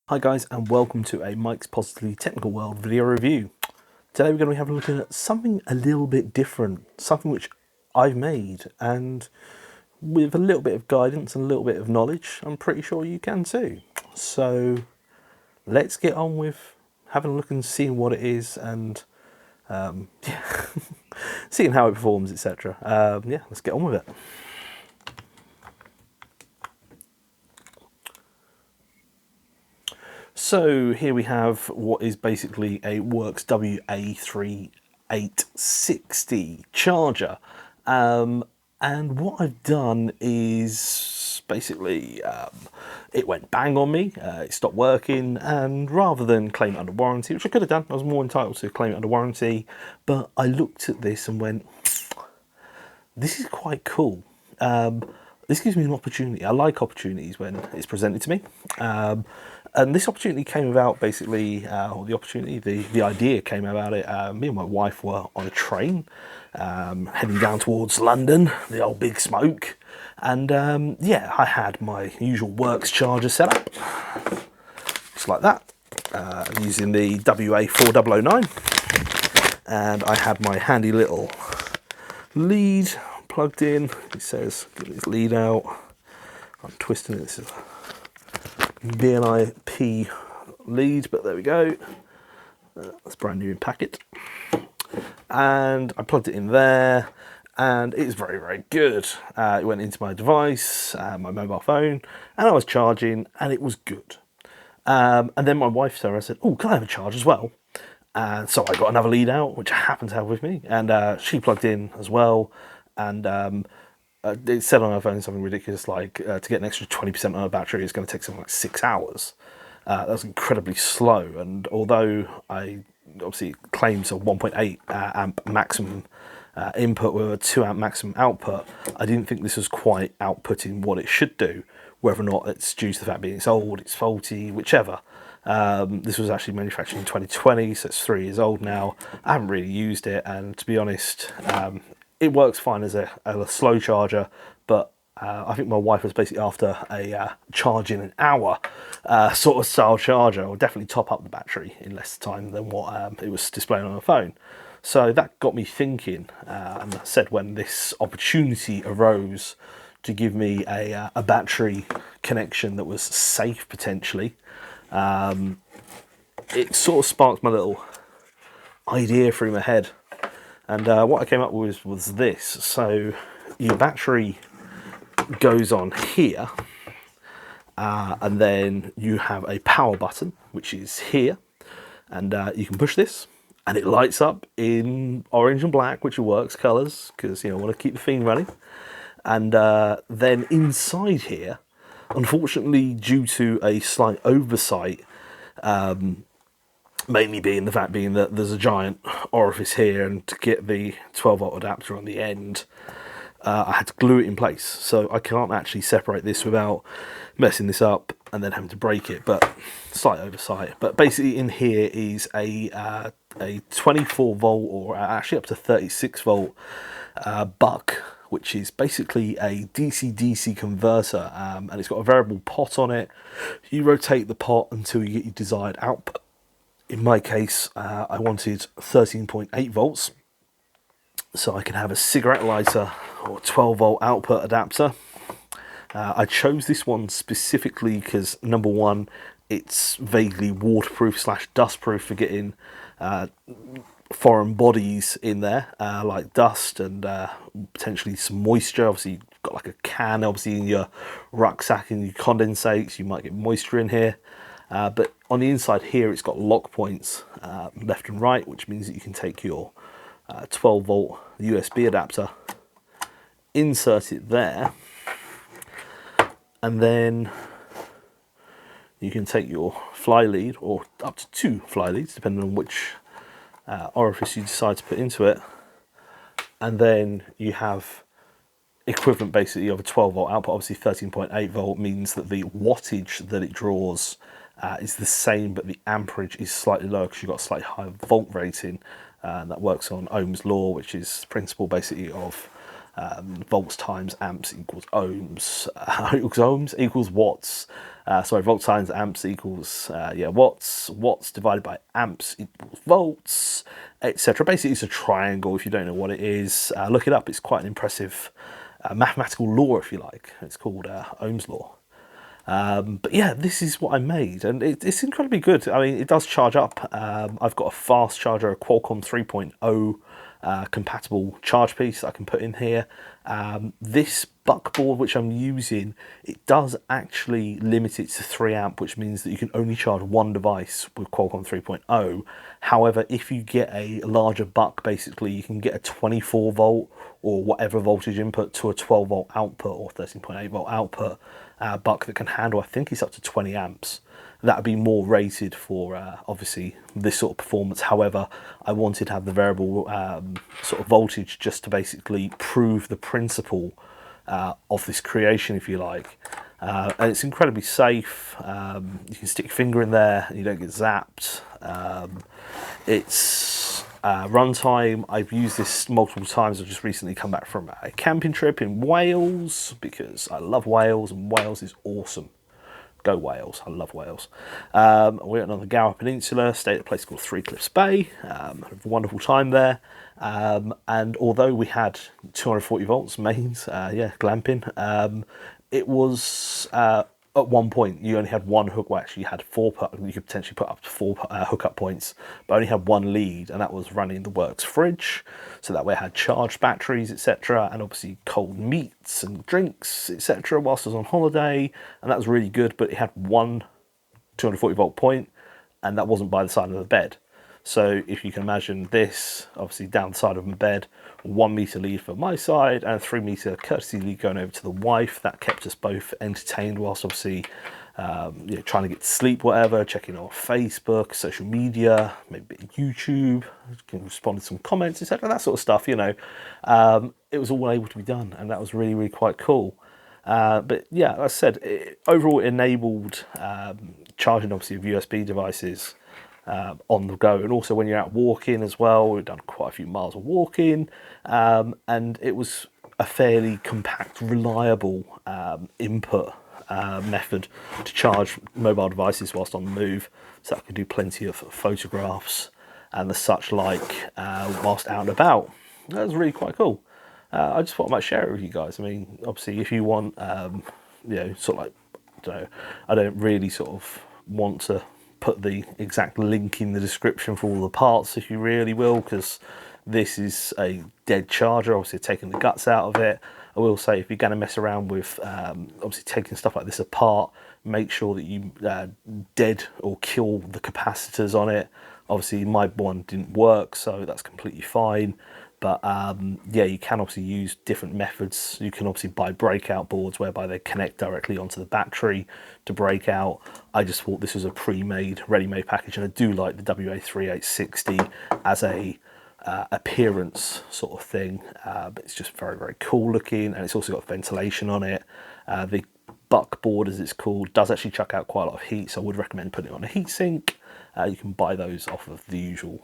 Hi guys, and welcome to a Mike's Positively Technical World video review. Today we're going to be having a look at something a little bit different, something which I've made, and with a little bit of guidance and a little bit of knowledge, I'm pretty sure you can too. So let's get on with having a look and seeing what it is, and seeing how it performs, etc. Yeah, let's get on with it. So here we have what is basically a worx WA3860 charger. And what I've done is basically it went bang on me, it stopped working, and rather than claim it under warranty, which I could have done, I was more entitled to claim it under warranty, but I looked at this and went, this is quite cool. This gives me an opportunity. I like opportunities when it's presented to me. And this opportunity came about basically, or the idea came about it. Me and my wife were on a train heading down towards London, the old big smoke. And yeah, I had my usual works charger set up, just like that, using the WA4009. And I had my handy little lead plugged in. It says, get this lead out. I'm twisting it. This is VNIP lead, but there we go. That's brand new in packet. And I plugged it in there, and it's very, very good. It went into my device, my mobile phone, and I was charging, and it was good. And then my wife said, oh, can I have a charge as well? And so I got another lead out, which I happen to have with me, and she plugged in as well. And it said on her phone something ridiculous like to get an extra 20% on a battery is going to take something like 6 hours. That was incredibly slow, and although I obviously claims a 1.8 amp maximum input with a 2 amp maximum output, I didn't think this was quite outputting what it should do, whether or not it's due to the fact being it's old, it's faulty, whichever. This was actually manufactured in 2020, so it's 3 years old now. I haven't really used it, and to be honest, it works fine as a slow charger, but I think my wife was basically after a charge in an hour sort of style charger. Or definitely top up the battery in less time than what it was displaying on the phone. So that got me thinking, and I said when this opportunity arose to give me a battery connection that was safe potentially, it sort of sparked my little idea through my head. And what I came up with was this. So your battery goes on here, and then you have a power button, which is here. And you can push this, and it lights up in orange and black, which are works colours, because I want to keep the theme running. And then inside here, unfortunately, due to a slight oversight, mainly being the fact being that there's a giant orifice here, and to get the 12-volt adapter on the end, I had to glue it in place. So I can't actually separate this without messing this up and then having to break it, but slight oversight. But basically in here is a 24-volt, or actually up to 36-volt buck, which is basically a DC-DC converter, and it's got a variable pot on it. You rotate the pot until you get your desired output. In my case, I wanted 13.8 volts, so I can have a cigarette lighter or 12-volt output adapter. I chose this one specifically because, number one, it's vaguely waterproof / dustproof for getting foreign bodies in there, like dust and potentially some moisture. Obviously, you've got like a can, obviously, in your rucksack and your condensates, you might get moisture in here. But on the inside here, it's got lock points left and right, which means that you can take your 12-volt USB adapter, insert it there, and then you can take your fly lead, or up to 2 fly leads, depending on which orifice you decide to put into it, and then you have equivalent basically of a 12-volt output. Obviously 13.8 volt means that the wattage that it draws is the same, but the amperage is slightly lower because you've got a slightly higher volt rating. And that works on Ohm's law, which is the principle basically of volts times amps equals ohms, equals ohms equals watts. Sorry, volts times amps equals watts. Watts divided by amps equals volts, etc. Basically, it's a triangle. If you don't know what it is, look it up. It's quite an impressive mathematical law, if you like. It's called Ohm's law. But yeah, this is what I made, and it's incredibly good. I mean, it does charge up. I've got a fast charger, a Qualcomm 3.0 compatible charge piece I can put in here. This buckboard which I'm using, it does actually limit it to 3 amp, which means that you can only charge one device with Qualcomm 3.0. However, if you get a larger buck, basically you can get a 24 volt or whatever voltage input to a 12 volt output or 13.8 volt output buck that can handle, I think it's up to 20 amps. That would be more rated for obviously this sort of performance. However, I wanted to have the variable sort of voltage just to basically prove the principle of this creation, if you like. And it's incredibly safe. You can stick your finger in there and you don't get zapped. It's runtime. I've used this multiple times. I've just recently come back from a camping trip in Wales because I love Wales and Wales is awesome. Go Wales, I love Wales. We went on the Gower Peninsula, stayed at a place called Three Cliffs Bay, had a wonderful time there. And although we had 240 volts mains, glamping, it was at one point you only had one hook. Well, actually, you had you could potentially put up to 4 hookup points, but only had one lead, and that was running the worx fridge. So that way, I had charged batteries, etc., and obviously cold meats and drinks, etc. Whilst I was on holiday, and that was really good. But it had one 240 volt point, and that wasn't by the side of the bed. So if you can imagine this, obviously down the side of my bed, 1 meter lead for my side and a 3 meter courtesy lead going over to the wife. That kept us both entertained whilst obviously trying to get to sleep, whatever, checking on Facebook, social media, maybe YouTube, can respond to some comments, etc. That sort of stuff, It was all able to be done, and that was really, really quite cool. But yeah, like I said, overall it enabled charging obviously of USB devices on the go, and also when you're out walking as well. We've done quite a few miles of walking, and it was a fairly compact, reliable input method to charge mobile devices whilst on the move, so I could do plenty of photographs and the such like whilst out and about. That was really quite cool. I just thought I might share it with you guys. I mean, obviously if you want sort of like, I don't really sort of want to put the exact link in the description for all the parts, if you really will, because this is a dead charger. Obviously taking the guts out of it. I will say, if you're going to mess around with obviously taking stuff like this apart, make sure that you dead or kill the capacitors on it. Obviously my one didn't work, so that's completely fine. But yeah, you can obviously use different methods. You can obviously buy breakout boards whereby they connect directly onto the battery to break out. I just thought this was a pre-made, ready-made package, and I do like the WA3860 as a appearance sort of thing. But it's just very, very cool looking, and it's also got ventilation on it. The buckboard, as it's called, does actually chuck out quite a lot of heat, so I would recommend putting it on a heatsink. You can buy those off of the usual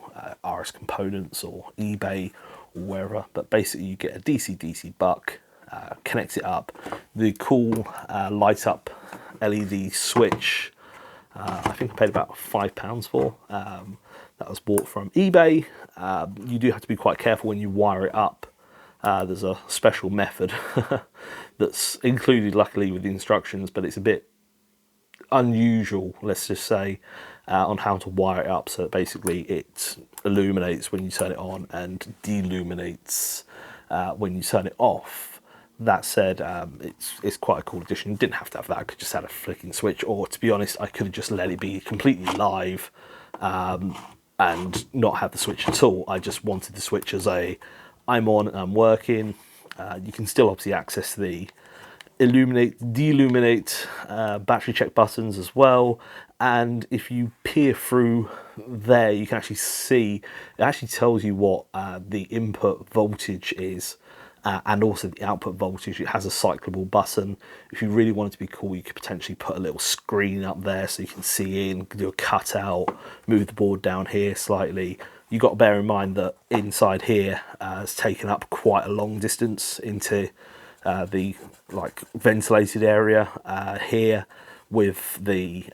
RS Components or eBay or wherever, but basically you get a DC-DC buck, connect it up. The cool light up LED switch, I think I paid about £5 for. That was bought from eBay. You do have to be quite careful when you wire it up. There's a special method that's included luckily with the instructions, but it's a bit unusual, let's just say, on how to wire it up, so that basically it illuminates when you turn it on and deluminates when you turn it off. That said, it's quite a cool addition. You didn't have to have that. I could just add a flicking switch, or to be honest, I could have just let it be completely live and not have the switch at all. I just wanted the switch as I'm on and I'm working. You can still obviously access the illuminate, deluminate battery check buttons as well, and if you peer through there, you can actually see, it actually tells you what the input voltage is, and also the output voltage. It has a cyclable button. If you really wanted to be cool, you could potentially put a little screen up there so you can see in, do a cutout, move the board down here slightly. You've got to bear in mind that inside here has taken up quite a long distance into the like ventilated area here with the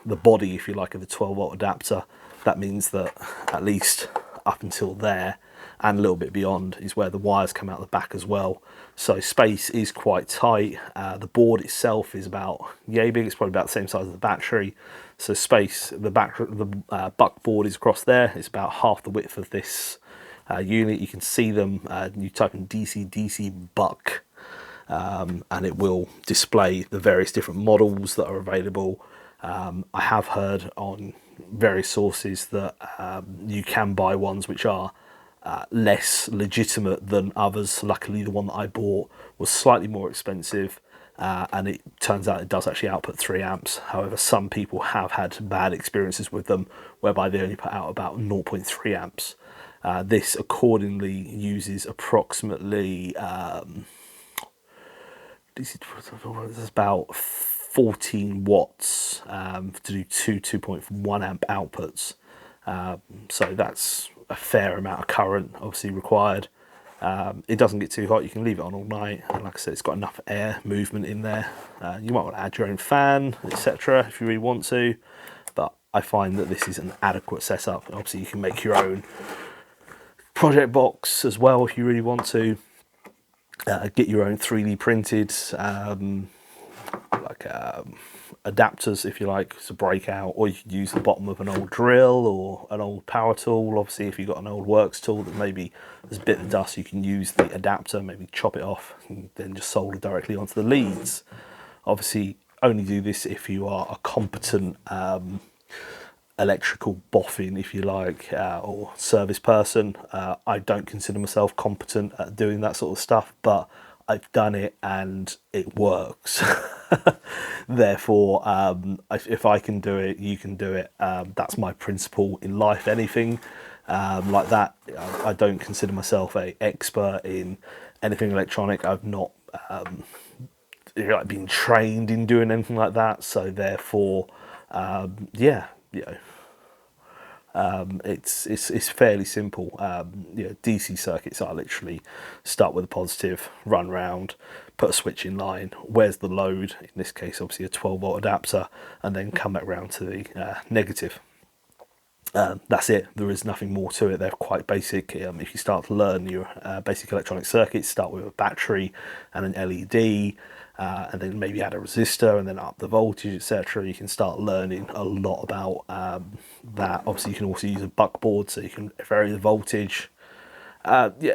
body, if you like, of the 12-volt adapter. That means that at least up until there and a little bit beyond is where the wires come out the back as well. So space is quite tight. The board itself is about yay big. It's probably about the same size as the battery. So space, the buck board is across there. It's about half the width of this unit. You can see them. You type in DC buck, and it will display the various different models that are available. I have heard on various sources that you can buy ones which are less legitimate than others. Luckily, the one that I bought was slightly more expensive, and it turns out it does actually output 3 amps. However, some people have had bad experiences with them whereby they only put out about 0.3 amps. This accordingly uses approximately it's about 14 watts to do 2.1 amp outputs. So that's a fair amount of current obviously required. It doesn't get too hot. You can leave it on all night, and like I said, it's got enough air movement in there. You might want to add your own fan, etc., if you really want to, but I find that this is an adequate setup. Obviously you can make your own project box as well if you really want to. Get your own 3D printed adapters, if you like, to break out, or you could use the bottom of an old drill or an old power tool. Obviously, if you've got an old works tool that maybe there's a bit of dust, you can use the adapter, maybe chop it off and then just solder directly onto the leads. Obviously, only do this if you are a competent electrical boffin, if you like, or service person. I don't consider myself competent at doing that sort of stuff, but I've done it and it works. Therefore, if I can do it, you can do it. That's my principle in life. Anything like that, I don't consider myself an expert in anything electronic. I've not been trained in doing anything like that. So therefore, yeah, you know, it's fairly simple. You know, DC circuits are literally start with a positive, run round, put a switch in line, where's the load, in this case obviously a 12-volt adapter, and then come back round to the negative. That's it. There is nothing more to it. They're quite basic. If you start to learn your basic electronic circuits, start with a battery and an LED, and then maybe add a resistor and then up the voltage, etc. You can start learning a lot about that. Obviously, you can also use a buck board, so you can vary the voltage. Yeah,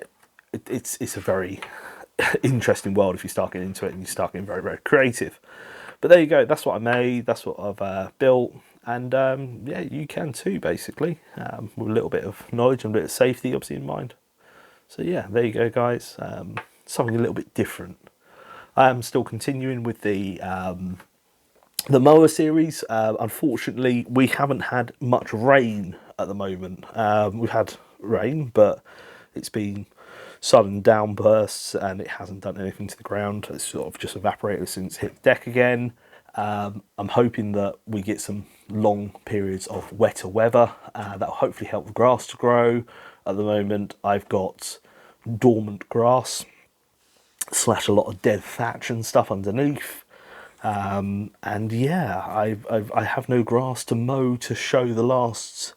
it's a very interesting world if you start getting into it and you start getting very, very creative. But there you go. That's what I made. That's what I've built. And yeah, you can too, basically, with a little bit of knowledge and a bit of safety obviously in mind. So yeah, there you go, guys. Something a little bit different. I am still continuing with the mower series. Unfortunately, we haven't had much rain at the moment. We've had rain, but it's been sudden downbursts and it hasn't done anything to the ground. It's sort of just evaporated since it hit the deck again. I'm hoping that we get some long periods of wetter weather that will hopefully help the grass to grow. At the moment, I've got dormant grass / a lot of dead thatch and stuff underneath. And yeah, I have no grass to mow to show the last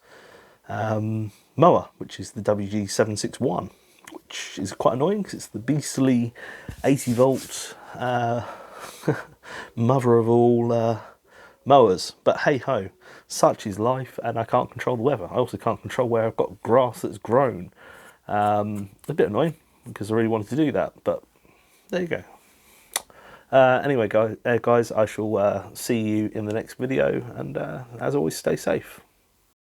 mower, which is the WG761, which is quite annoying because it's the beastly 80 volt mother of all mowers. But hey ho, such is life, and I can't control the weather. I also can't control where I've got grass that's grown. A bit annoying because I really wanted to do that, but there you go. Anyway, guys, I shall see you in the next video, and as always, stay safe.